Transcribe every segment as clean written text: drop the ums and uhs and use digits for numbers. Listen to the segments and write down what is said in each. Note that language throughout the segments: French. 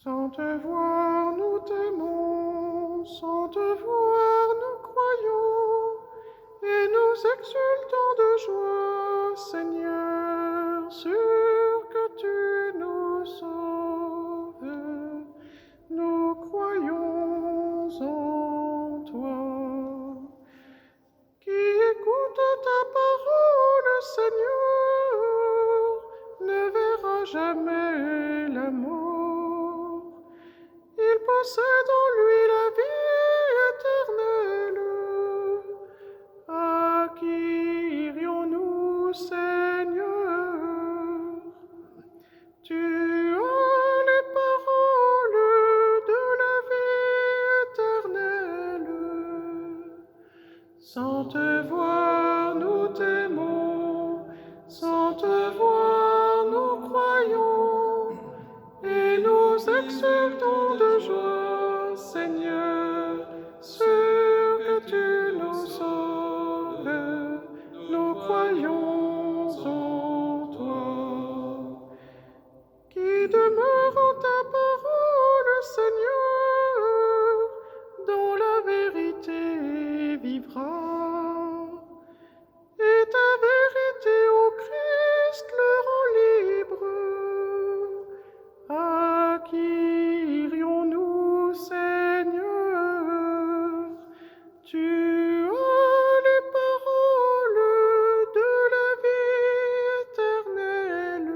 Sans te voir, nous t'aimons, sans te voir, nous croyons, et nous exultons de joie, Seigneur, sûr que tu nous sauves. Nous croyons en toi. Qui écoute ta parole, Seigneur, ne verra jamais la mort. Il possède en lui la vie éternelle. À qui irions-nous, Seigneur? Tu as les paroles de la vie éternelle. Sans te voir, nous t'aimons, sans te voir, nous croyons, et nous exultons de joie, Seigneur, sûr que tu nous sauves. Nous croyons en toi. Qui demeure en ta parole, Seigneur, dans la vérité vivra. Et ta vérité, ô Christ, le rend libre. À qui irions-nous, Seigneur? Tu as les paroles de la vie éternelle.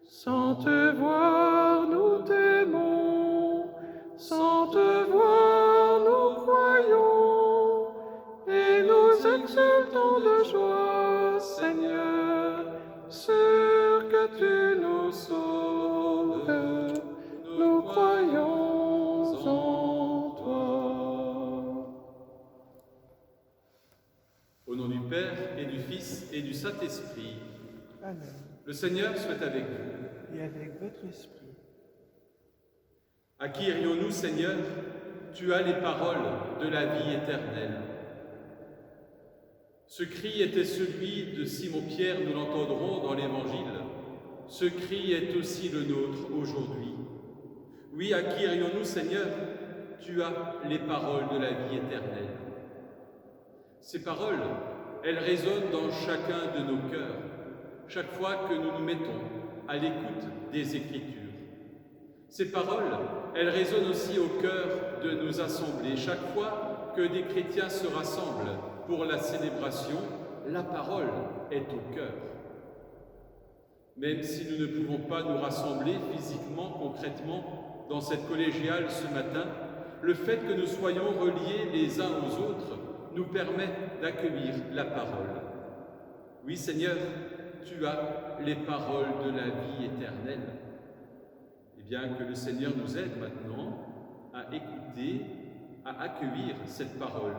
Sans te voir, nous t'aimons, sans te voir, nous croyons, et nous exultons de joie, Seigneur, sûr que tu nous sauves. Nous croyons en toi. Au nom du Père et du Fils et du Saint-Esprit, Amen. le Seigneur soit avec vous. Et avec votre esprit. À qui irions-nous, Seigneur? Tu as les paroles de la vie éternelle. Ce cri était celui de Simon-Pierre, nous l'entendrons dans l'Évangile. Ce cri est aussi le nôtre aujourd'hui. Oui, à qui irions-nous, Seigneur? Tu as les paroles de la vie éternelle. Ces paroles, elles résonnent dans chacun de nos cœurs, chaque fois que nous nous mettons à l'écoute des Écritures. Ces paroles, elles résonnent aussi au cœur de nos assemblées. Chaque fois que des chrétiens se rassemblent pour la célébration, la parole est au cœur. Même si nous ne pouvons pas nous rassembler physiquement, concrètement, dans cette collégiale ce matin, le fait que nous soyons reliés les uns aux autres nous permet d'accueillir la parole. Oui, Seigneur, tu as les paroles de la vie éternelle. Eh bien, que le Seigneur nous aide maintenant à écouter, à accueillir cette parole.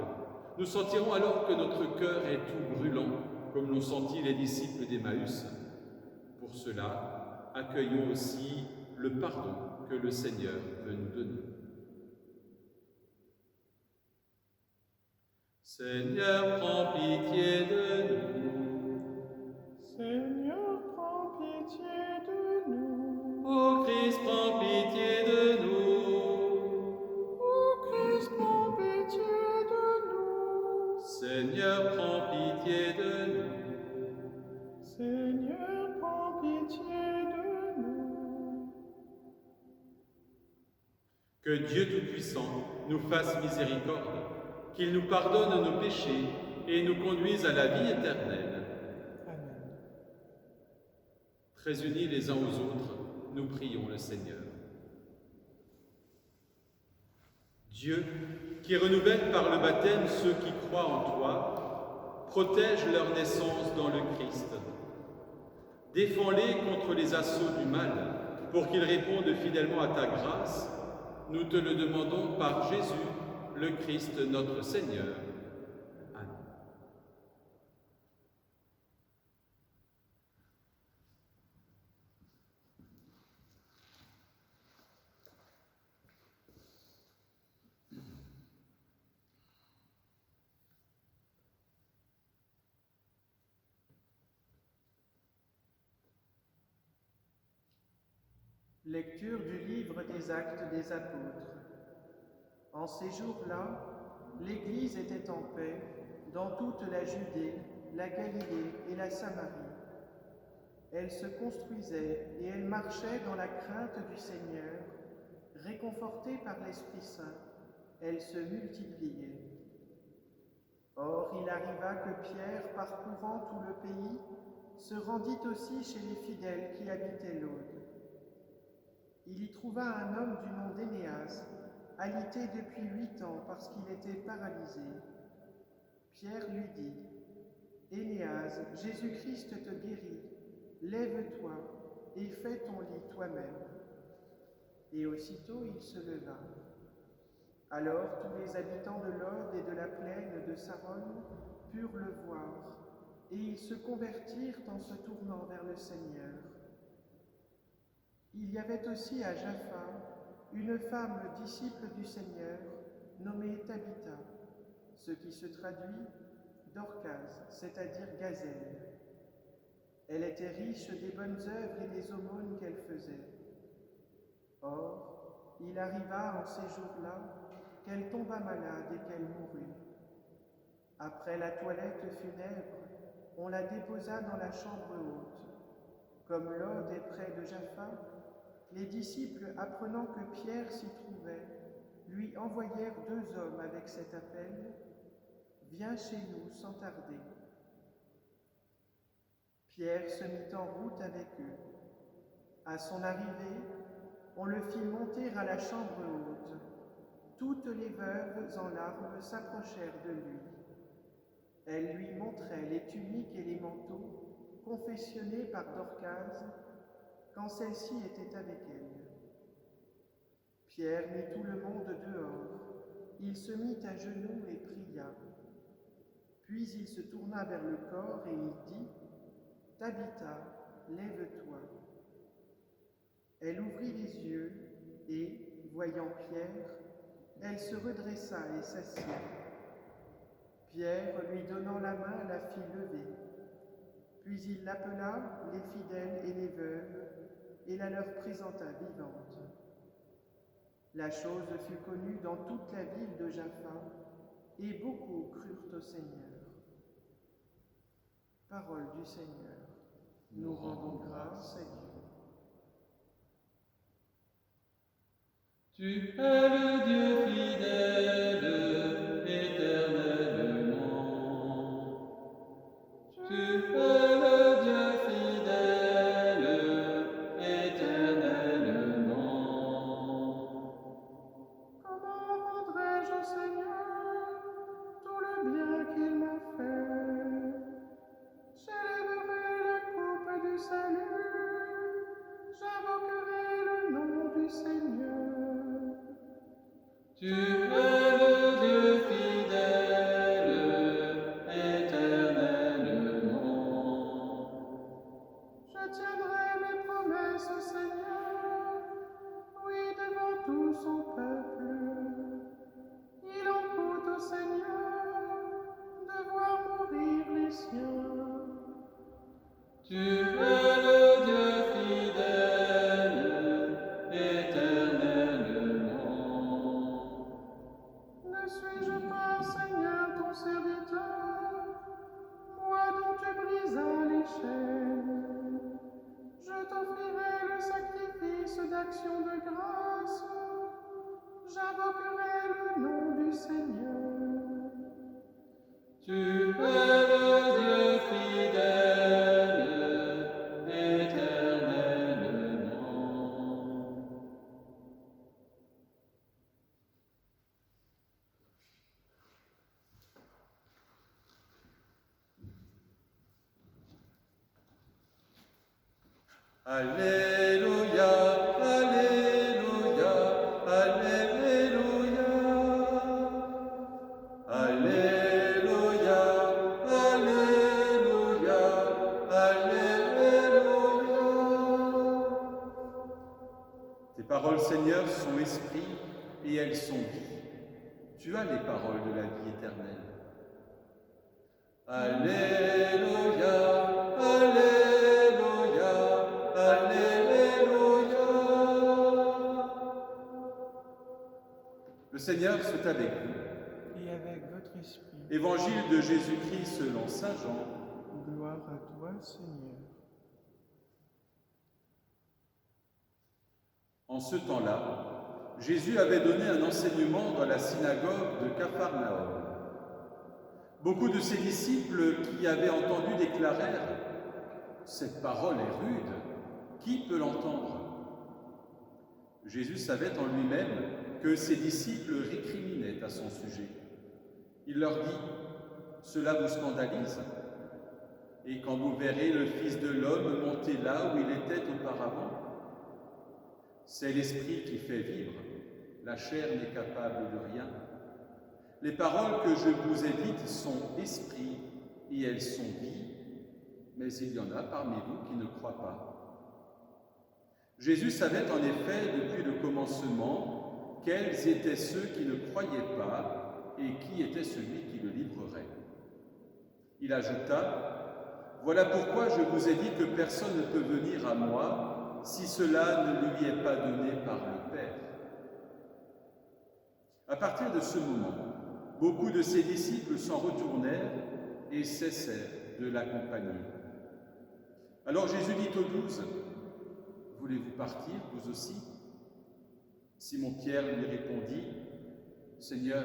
Nous sentirons alors que notre cœur est tout brûlant, comme l'ont senti les disciples d'Emmaüs. Pour cela, accueillons aussi le pardon que le Seigneur veut nous donner. Seigneur, prends pitié de nous. Seigneur, prends pitié de nous. Ô Christ, prends pitié de nous. Ô Christ, prends pitié de nous. Seigneur, prends pitié de nous. Seigneur, prends pitié de nous. Que Dieu Tout-Puissant nous fasse miséricorde, qu'il nous pardonne nos péchés et nous conduise à la vie éternelle. Amen. Très unis les uns aux autres, nous prions le Seigneur. Dieu, qui renouvelle par le baptême ceux qui croient en toi, protège leur naissance dans le Christ. Défends-les contre les assauts du mal, pour qu'ils répondent fidèlement à ta grâce. Nous te le demandons par Jésus, le Christ notre Seigneur. Amen. Lecture du livre des Actes des Apôtres. En ces jours-là, l'Église était en paix dans toute la Judée, la Galilée et la Samarie. Elle se construisait et elle marchait dans la crainte du Seigneur, réconfortée par l'Esprit Saint, elle se multipliait. Or, il arriva que Pierre, parcourant tout le pays, se rendit aussi chez les fidèles qui habitaient l'Aude. Il y trouva un homme du nom d'Énéas, alité depuis 8 ans parce qu'il était paralysé. Pierre lui dit, « Énéas, Jésus-Christ te guérit, lève-toi et fais ton lit toi-même. » Et aussitôt il se leva. Alors tous les habitants de l'Aude et de la plaine de Saron purent le voir, et ils se convertirent en se tournant vers le Seigneur. Il y avait aussi à Jaffa une femme disciple du Seigneur, nommée Tabitha, ce qui se traduit Dorcas, c'est-à-dire gazelle. Elle était riche des bonnes œuvres et des aumônes qu'elle faisait. Or, il arriva en ces jours-là qu'elle tomba malade et qu'elle mourut. Après la toilette funèbre, on la déposa dans la chambre haute. Comme l'Aude est près de Jaffa, les disciples, apprenant que Pierre s'y trouvait, lui envoyèrent 2 hommes avec cet appel, « Viens chez nous sans tarder. » Pierre se mit en route avec eux. À son arrivée, on le fit monter à la chambre haute. Toutes les veuves en larmes s'approchèrent de lui. Elles lui montraient les tuniques et les manteaux confectionnés par Dorcas quand celle-ci était avec elle. Pierre mit tout le monde dehors. Il se mit à genoux et pria. Puis il se tourna vers le corps et il dit, « Tabitha, lève-toi. » Elle ouvrit les yeux et, voyant Pierre, elle se redressa et s'assit. Pierre, lui donnant la main, la fit lever. Puis il l'appela, les fidèles et les veuves, et la leur présenta vivante. La chose fut connue dans toute la ville de Jaffa, et beaucoup crurent au Seigneur. Parole du Seigneur. Nous rendons grâce à Dieu. Tu es le Dieu fidèle, éternellement. Tu es le Dieu fidèle, éternellement. Comment rendrai-je au Seigneur tout le bien qu'il m'a fait? J'élèverai la coupe du salut, j'invoquerai le nom du Seigneur. Tu es le Dieu fidèle, éternellement. Je tiendrai mes promesses au Seigneur, oui, devant tout son peuple. Il en coûte au Seigneur de voir mourir les siens. Tu es le Dieu fidèle, éternellement. Ne suis-je pas, Seigneur, ton serviteur, moi dont tu brisas les chaînes? Je t'offrirai le sacrifice d'action de grâce, j'invoquerai le nom du Seigneur. Tu es le Dieu fidèle, éternellement. Alléluia, Alléluia, Alléluia. Alléluia, Alléluia, Alléluia. Tes paroles, Seigneur, sont esprit et elles sont vie. Tu as les paroles de la vie éternelle. Alléluia, Alléluia, Alléluia. Seigneur soit avec vous. Et avec votre esprit. Évangile de Jésus-Christ selon saint Jean. Gloire à toi, Seigneur. En ce temps-là, Jésus avait donné un enseignement dans la synagogue de Capharnaüm. Beaucoup de ses disciples qui avaient entendu déclarèrent « Cette parole est rude, qui peut l'entendre ?» Jésus savait en lui-même que ses disciples récriminaient à son sujet. Il leur dit « Cela vous scandalise ? Et quand vous verrez le Fils de l'homme monter là où il était auparavant, c'est l'Esprit qui fait vivre, la chair n'est capable de rien. Les paroles que je vous ai dites sont esprit et elles sont vie, mais il y en a parmi vous qui ne croient pas. » Jésus savait en effet depuis le commencement quels étaient ceux qui ne croyaient pas et qui était celui qui le livrerait. Il ajouta « Voilà pourquoi je vous ai dit que personne ne peut venir à moi si cela ne lui est pas donné par le Père. » À partir de ce moment, beaucoup de ses disciples s'en retournèrent et cessèrent de l'accompagner. Alors Jésus dit aux 12, « Voulez-vous partir, vous aussi ?» Simon-Pierre lui répondit, « Seigneur,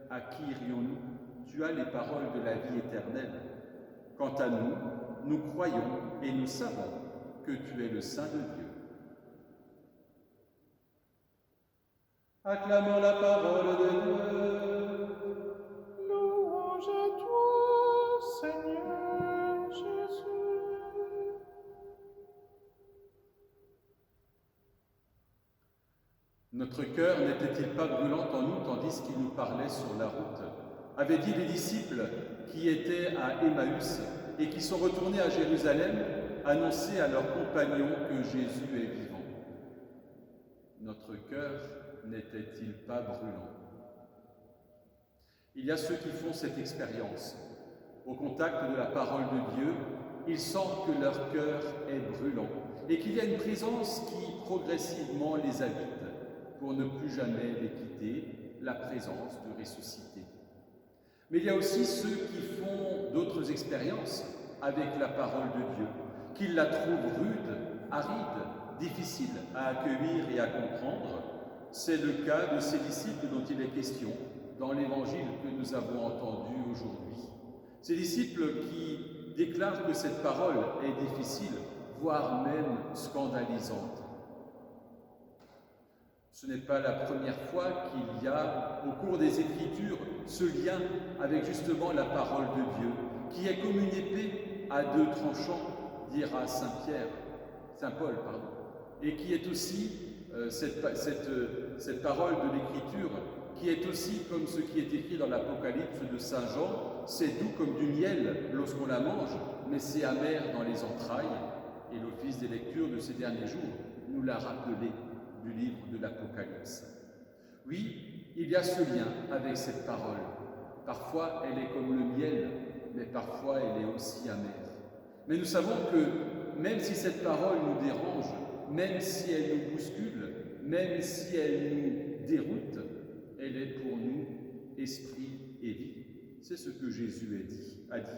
à qui irions-nous? Tu as les paroles de la vie éternelle. Quant à nous, nous croyons et nous savons que tu es le Saint de Dieu. » Acclamons la parole de Dieu. Louange à toi, Seigneur Jésus. Notre cœur n'était-il pas brûlant en nous tandis qu'il nous parlait sur la route, avaient dit les disciples qui étaient à Emmaüs et qui sont retournés à Jérusalem annoncer à leurs compagnons que Jésus est vivant. Notre cœur n'était-il pas brûlant? Il y a ceux qui font cette expérience. Au contact de la parole de Dieu, ils sentent que leur cœur est brûlant et qu'il y a une présence qui progressivement les habite pour ne plus jamais les quitter, la présence du ressuscité. Mais il y a aussi ceux qui font d'autres expériences avec la parole de Dieu, qui la trouvent rude, aride, difficile à accueillir et à comprendre. C'est le cas de ces disciples dont il est question dans l'évangile que nous avons entendu aujourd'hui. Ces disciples qui déclarent que cette parole est difficile, voire même scandalisante. Ce n'est pas la première fois qu'il y a, au cours des Écritures, ce lien avec justement la parole de Dieu, qui est comme une épée à deux tranchants, dira Saint Paul, et qui est aussi cette parole de l'Écriture, qui est aussi comme ce qui est écrit dans l'Apocalypse de Saint Jean, c'est doux comme du miel lorsqu'on la mange, mais c'est amer dans les entrailles, et l'office des lectures de ces derniers jours nous l'a rappelé du livre de l'Apocalypse. Oui, il y a ce lien avec cette parole. Parfois, elle est comme le miel, mais parfois, elle est aussi amère. Mais nous savons que même si cette parole nous dérange, même si elle nous bouscule, même si elle nous déroute, elle est pour nous esprit et vie. C'est ce que Jésus a dit.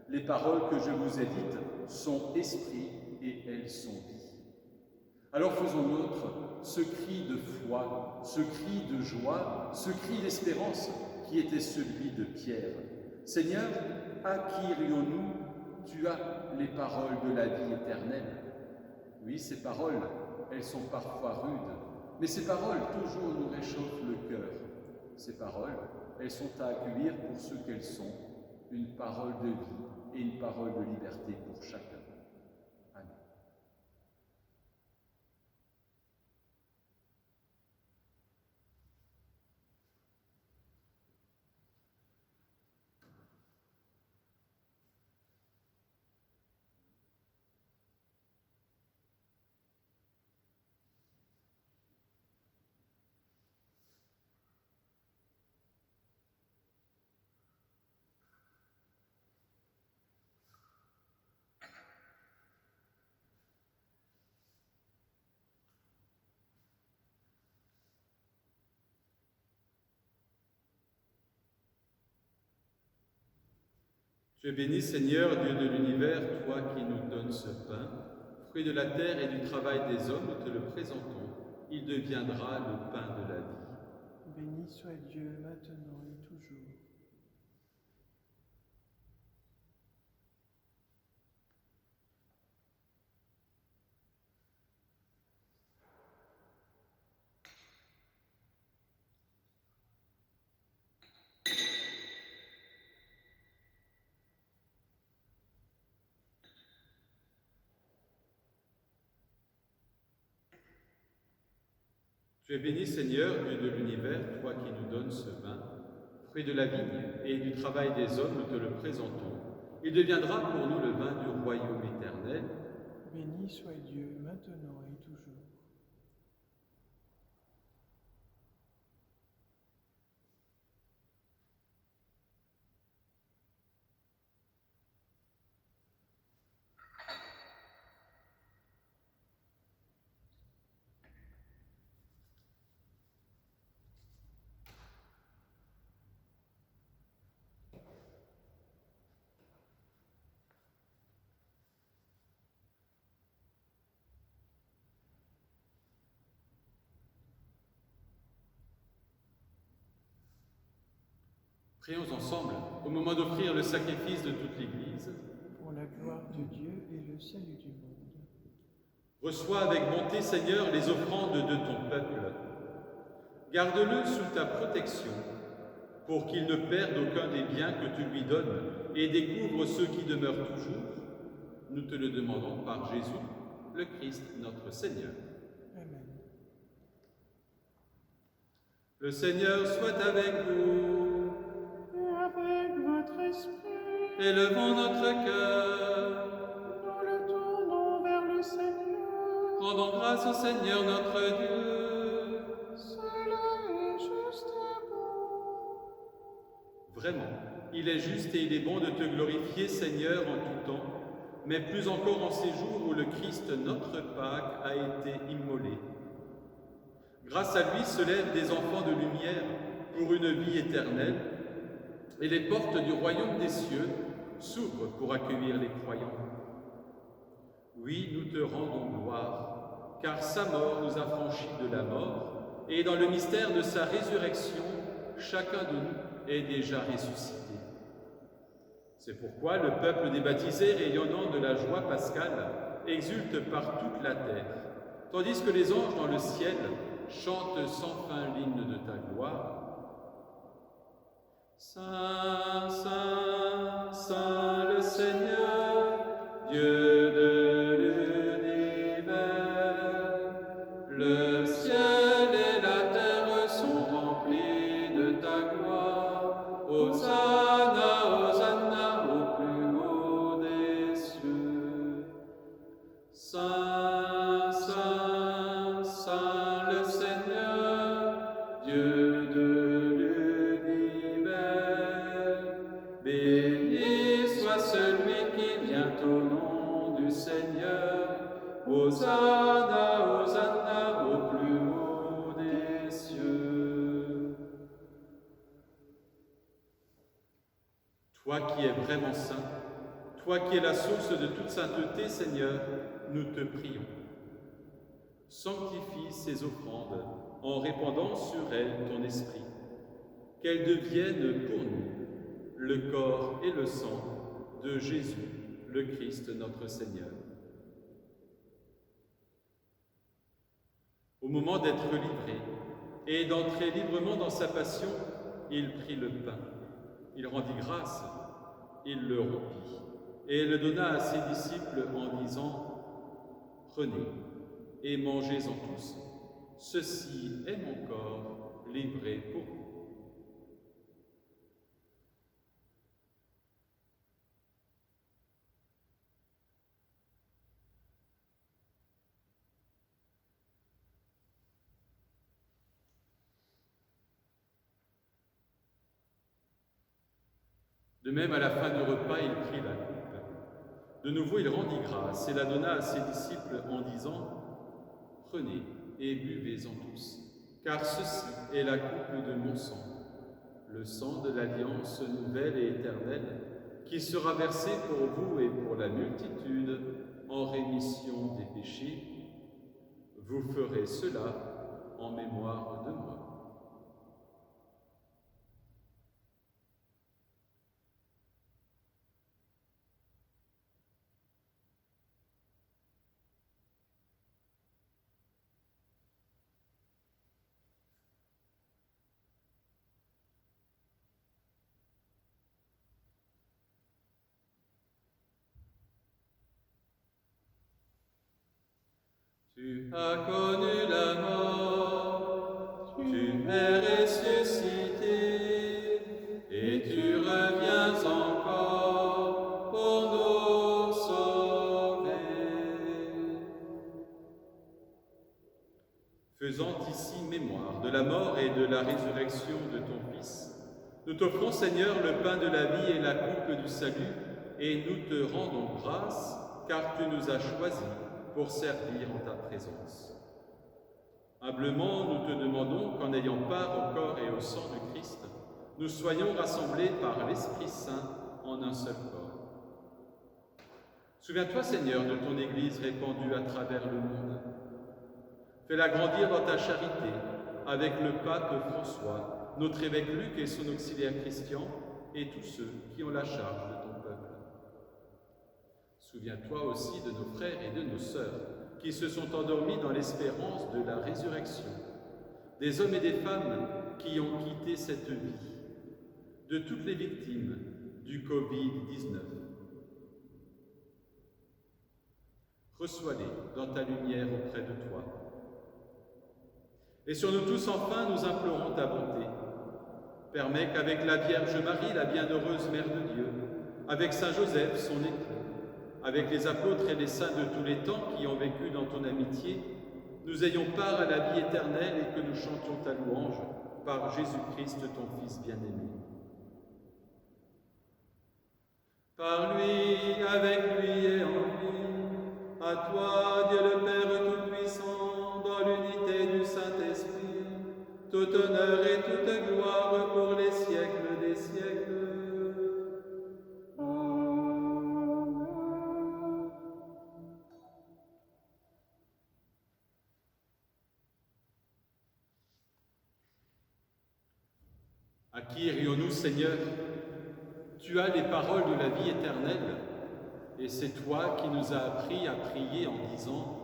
Les paroles que je vous ai dites sont esprit et elles sont vie. Alors faisons nôtre ce cri de foi, ce cri de joie, ce cri d'espérance qui était celui de Pierre. Seigneur, à qui irions-nous? Tu as les paroles de la vie éternelle. Oui, ces paroles, elles sont parfois rudes, mais ces paroles toujours nous réchauffent le cœur. Ces paroles, elles sont à accueillir pour ce qu'elles sont, une parole de vie et une parole de liberté pour chacun. Amen. Tu es béni, Seigneur, Dieu de l'univers, toi qui nous donnes ce pain, fruit de la terre et du travail des hommes, nous te le présentons. Il deviendra le pain de la vie. Béni soit Dieu maintenant et toujours. Tu es béni, Seigneur, Dieu de l'univers, toi qui nous donnes ce vin, fruit de la vigne et du travail des hommes, nous te le présentons. Il deviendra pour nous le vin du royaume éternel. Béni soit Dieu maintenant et toujours. Prions ensemble au moment d'offrir le sacrifice de toute l'Église. Pour la gloire de Dieu et le salut du monde. Reçois avec bonté, Seigneur, les offrandes de ton peuple. Garde-le sous ta protection, pour qu'il ne perde aucun des biens que tu lui donnes et découvre ceux qui demeurent toujours. Nous te le demandons par Jésus, le Christ, notre Seigneur. Amen. Le Seigneur soit avec vous. Et avec votre esprit, Élevons notre cœur. nous le tournons vers le Seigneur. Rendons grâce au Seigneur notre Dieu. Cela est juste et bon. Vraiment, il est juste et il est bon de te glorifier, Seigneur, en tout temps, mais plus encore en ces jours où le Christ, notre Pâque, a été immolé. Grâce à lui se lèvent des enfants de lumière pour une vie éternelle, et les portes du royaume des cieux s'ouvrent pour accueillir les croyants. Oui, nous te rendons gloire, car sa mort nous a franchis de la mort, et dans le mystère de sa résurrection, chacun de nous est déjà ressuscité. C'est pourquoi le peuple des baptisés, rayonnant de la joie pascale, exulte par toute la terre, tandis que les anges dans le ciel chantent sans fin l'hymne de ta gloire. Saint, Saint, Saint le Seigneur, Dieu de l'univers, le ciel et la terre sont remplis de ta gloire. Hosanna, Hosanna au plus haut des cieux. Saint, Saint, Saint le Seigneur, Dieu de béni soit celui qui vient au nom du Seigneur. Hosanna, Hosanna au plus haut des cieux. Toi qui es vraiment saint, toi qui es la source de toute sainteté, Seigneur, nous te prions. Sanctifie ces offrandes en répandant sur elles ton esprit, qu'elles deviennent pour nous le corps et le sang de Jésus, le Christ notre Seigneur. Au moment d'être livré et d'entrer librement dans sa passion, il prit le pain, il rendit grâce, il le rompit et le donna à ses disciples en disant « Prenez et mangez-en tous, ceci est mon corps livré pour vous. » De même, à la fin du repas, il prit la coupe. De nouveau, il rendit grâce et la donna à ses disciples en disant « Prenez et buvez-en tous, car ceci est la coupe de mon sang, le sang de l'alliance nouvelle et éternelle, qui sera versé pour vous et pour la multitude en rémission des péchés. Vous ferez cela en mémoire de moi. Tu as connu la mort, tu es ressuscité, et tu reviens encore pour nous sauver. Faisant ici mémoire de la mort et de la résurrection de ton Fils, nous t'offrons, Seigneur, le pain de la vie et la coupe du salut, et nous te rendons grâce, car tu nous as choisis pour servir en ta présence. Humblement, nous te demandons qu'en ayant part au corps et au sang du Christ, nous soyons rassemblés par l'Esprit Saint en un seul corps. Souviens-toi, Seigneur, de ton Église répandue à travers le monde. Fais-la grandir dans ta charité, avec le pape François, notre évêque Luc et son auxiliaire Christian, et tous ceux qui ont la charge de ton peuple. Souviens-toi aussi de nos frères et de nos sœurs qui se sont endormis dans l'espérance de la résurrection, des hommes et des femmes qui ont quitté cette vie, de toutes les victimes du Covid-19. Reçois-les dans ta lumière auprès de toi. Et sur nous tous, enfin, nous implorons ta bonté. Permets qu'avec la Vierge Marie, la bienheureuse Mère de Dieu, avec Saint Joseph, son époux, avec les apôtres et les saints de tous les temps qui ont vécu dans ton amitié, nous ayons part à la vie éternelle et que nous chantions ta louange par Jésus-Christ, ton Fils bien-aimé. Par lui, avec lui et en lui, à toi, Dieu le Père Tout-Puissant, dans l'unité du Saint-Esprit, tout honneur et toute gloire pour les siècles des siècles. À qui irions-nous, Seigneur? Tu as les paroles de la vie éternelle, et c'est toi qui nous as appris à prier en disant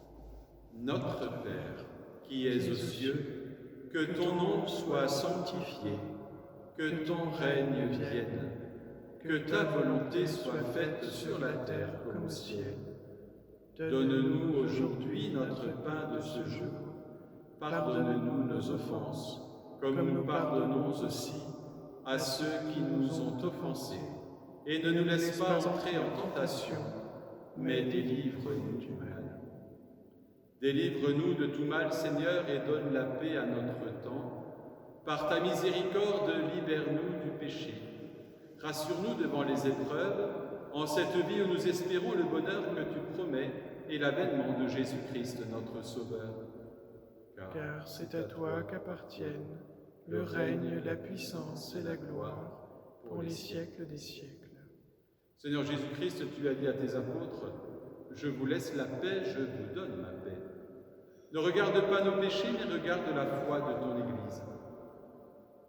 « Notre Père, qui es aux cieux, que ton nom soit sanctifié, que ton règne vienne, que ta volonté soit faite sur la terre comme au ciel. Donne-nous aujourd'hui notre pain de ce jour. Pardonne-nous nos offenses, comme nous pardonnons aussi à ceux qui nous ont offensés. Et ne nous laisse pas entrer en tentation, mais délivre-nous du mal. Délivre-nous de tout mal, Seigneur, et donne la paix à notre temps. Par ta miséricorde, libère-nous du péché. Rassure-nous devant les épreuves, en cette vie où nous espérons le bonheur que tu promets et l'avènement de Jésus-Christ, notre Sauveur. Car c'est à toi qu'appartiennent le règne, la puissance et la gloire pour les siècles des siècles. Seigneur Jésus-Christ, tu as dit à tes apôtres, « Je vous laisse la paix, je vous donne ma paix. » Ne regarde pas nos péchés, mais regarde la foi de ton Église.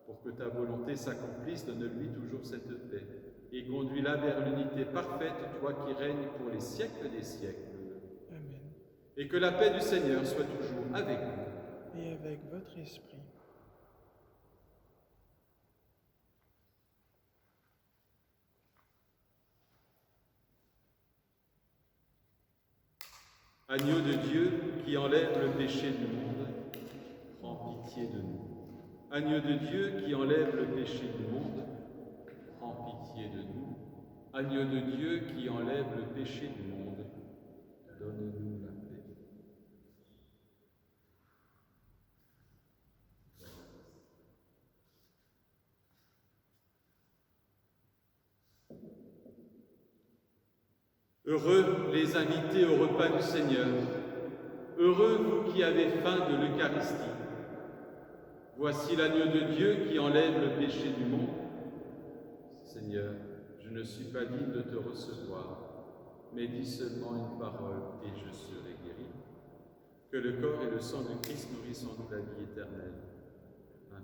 Pour que ta volonté s'accomplisse, donne-lui toujours cette paix et conduis-la vers l'unité parfaite, toi qui règnes pour les siècles des siècles. Amen. Et que la paix du Seigneur soit toujours avec vous. Et avec votre esprit. Agneau de Dieu qui enlève le péché du monde, prends pitié de nous. Agneau de Dieu qui enlève le péché du monde, prends pitié de nous. Agneau de Dieu qui enlève le péché du monde, donne-nous la paix. Heureux les invités au repas du Seigneur, heureux vous qui avez faim de l'Eucharistie. Voici l'agneau de Dieu qui enlève le péché du monde. Seigneur, je Je ne suis pas digne de te recevoir, mais dis seulement une parole et je serai guéri. Que le corps et le sang du Christ nourrissent en nous la vie éternelle. Amen.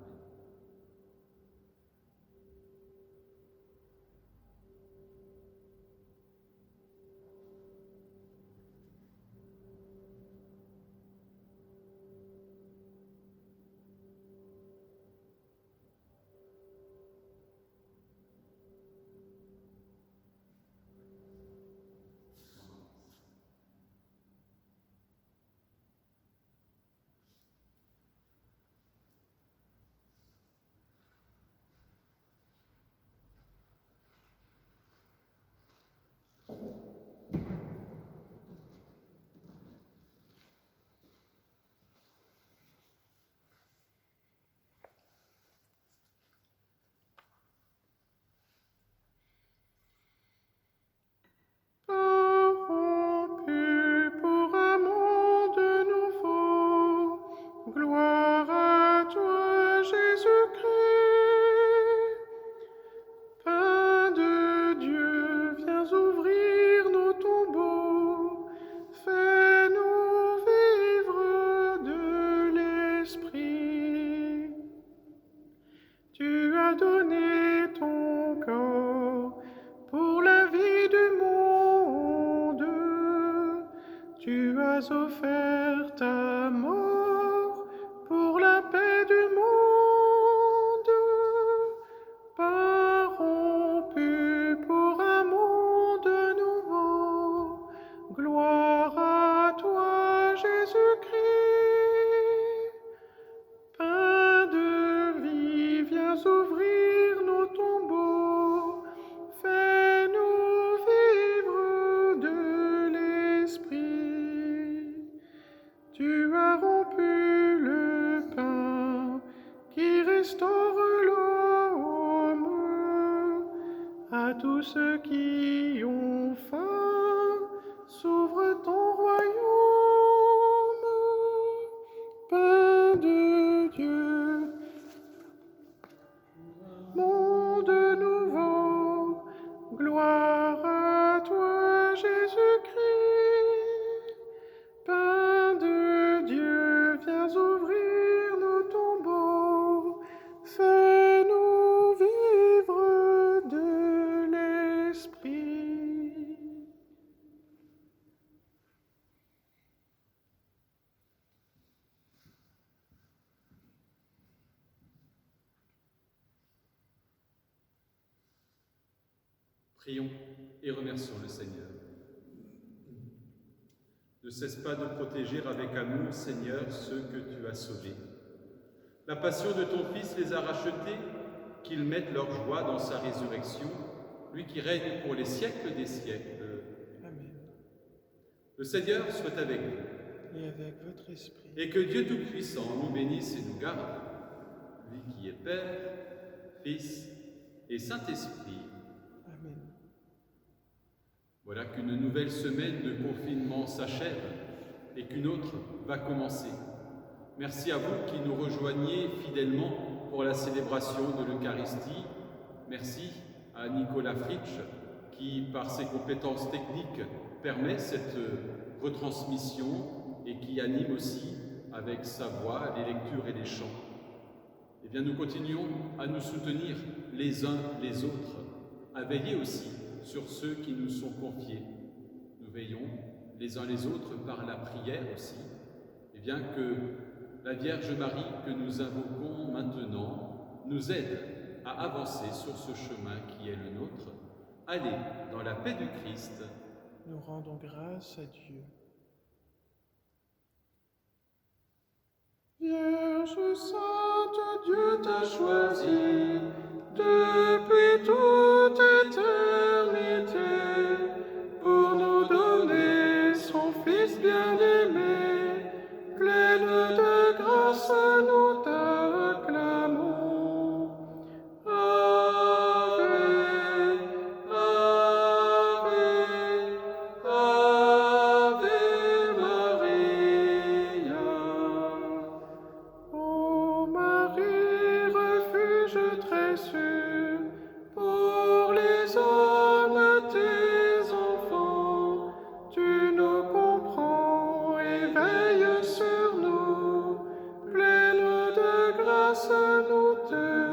Corrompu pour un monde nouveau, gloire à toi, Jésus-Christ. Pain de Dieu, viens ouvrir nos tombeaux, fais-nous vivre de l'Esprit. Tu as donné ton corps pour la vie du monde. Tu as offert ta mort pour la paix du monde. Pain rompu pour un monde nouveau. Gloire à toi, Jésus-Christ. Pain de vie, viens ouvrir nos tombeaux, fais-nous vivre de l'Esprit. Tu as rompu le pain qui restaure l'homme. À tous ceux qui ont faim, s'ouvre ton royaume. Pain de Dieu, monde nouveau, gloire à toi, Jésus-Christ. Pain de Dieu, viens ouvrir nos tombeaux, fais-nous vivre de l'Esprit. Prions et remercions le Seigneur. Ne cesse pas de protéger avec amour, Seigneur, ceux que tu as sauvés. La passion de ton Fils les a rachetés, qu'ils mettent leur joie dans sa résurrection, lui qui règne pour les siècles des siècles. Amen. Le Seigneur soit avec vous, Et avec votre esprit. et que Dieu Tout-Puissant nous bénisse et nous garde, lui qui est Père, Fils et Saint-Esprit. Amen. Voilà qu'une nouvelle semaine de confinement s'achève et qu'une autre va commencer. Merci à vous qui nous rejoignez fidèlement pour la célébration de l'Eucharistie. Merci à Nicolas Fritsch qui, par ses compétences techniques, permet cette retransmission et qui anime aussi avec sa voix les lectures et les chants. Eh bien, nous continuons à nous soutenir les uns les autres, à veiller aussi sur ceux qui nous sont confiés. Nous veillons les uns les autres par la prière aussi, et bien que la Vierge Marie que nous invoquons maintenant nous aide à avancer sur ce chemin qui est le nôtre. Allez dans la paix du Christ. Nous rendons grâce à Dieu. Vierge sainte, Dieu t'a choisi depuis toute éternité pour nous donner son Fils bien-aimé. Pleine de grâce, nous t'acclamons. Ave, Ave, Ave Maria. Ô Marie, refuge très sûr pour les hommes. grâce nous te